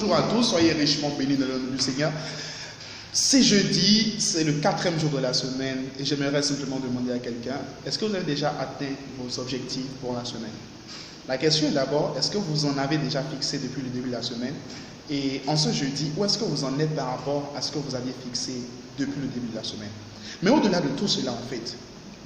Bonjour à tous, soyez richement bénis dans le nom du Seigneur. C'est jeudi, c'est le 4e jour de la semaine et j'aimerais simplement demander à quelqu'un, est-ce que vous avez déjà atteint vos objectifs pour la semaine? La question est d'abord, est-ce que vous en avez déjà fixé depuis le début de la semaine? Et en ce jeudi, où est-ce que vous en êtes par rapport à ce que vous aviez fixé depuis le début de la semaine? Mais au-delà de tout cela, en fait,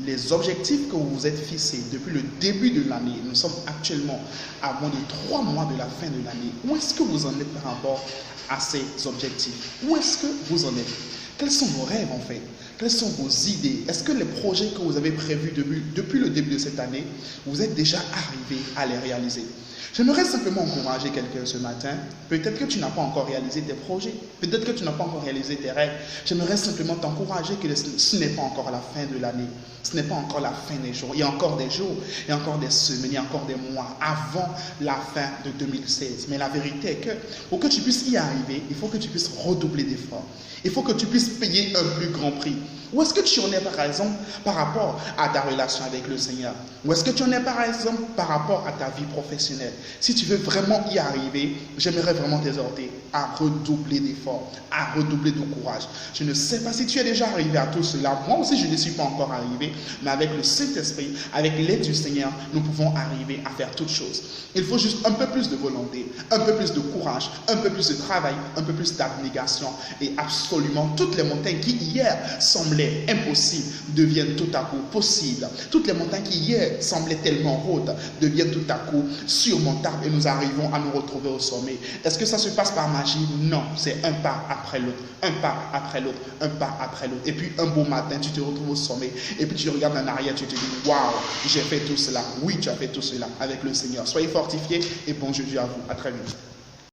les objectifs que vous vous êtes fixés depuis le début de l'année, nous sommes actuellement à moins de 3 mois de la fin de l'année. Où est-ce que vous en êtes par rapport à ces objectifs? Où est-ce que vous en êtes? Quels sont vos rêves en fait? Quelles sont vos idées? Est-ce que les projets que vous avez prévus depuis le début de cette année, vous êtes déjà arrivés à les réaliser? J'aimerais simplement encourager quelqu'un ce matin. Peut-être que tu n'as pas encore réalisé tes projets. Peut-être que tu n'as pas encore réalisé tes rêves. J'aimerais simplement t'encourager que ce n'est pas encore la fin de l'année. Ce n'est pas encore la fin des jours. Il y a encore des jours, il y a encore des semaines, il y a encore des mois avant la fin de 2016. Mais la vérité est que pour que tu puisses y arriver, il faut que tu puisses redoubler d'efforts. Il faut que tu puisses payer un plus grand prix. Où est-ce que tu en es par exemple par rapport à ta relation avec le Seigneur? Où est-ce que tu en es par exemple par rapport à ta vie professionnelle? Si tu veux vraiment y arriver, j'aimerais vraiment t'exhorter à redoubler d'efforts, à redoubler de courage. Je ne sais pas si tu es déjà arrivé à tout cela. Moi aussi, je ne suis pas encore arrivé. Mais avec le Saint-Esprit, avec l'aide du Seigneur, nous pouvons arriver à faire toutes choses. Il faut juste un peu plus de volonté, un peu plus de courage, un peu plus de travail, un peu plus d'abnégation. Et absolument toutes les montagnes qui hier semblaient impossibles deviennent tout à coup possibles. Toutes les montagnes qui hier semblaient tellement hautes deviennent tout à coup surmontables et nous arrivons à nous retrouver au sommet. Est-ce que ça se passe par magie? Non, c'est un pas après l'autre, un pas après l'autre, un pas après l'autre. Et puis un beau matin, tu te retrouves au sommet et puis tu regardes en arrière, tu te dis waouh, j'ai fait tout cela. Oui, tu as fait tout cela avec le Seigneur. Soyez fortifiés et bon jeudi à vous. À très vite.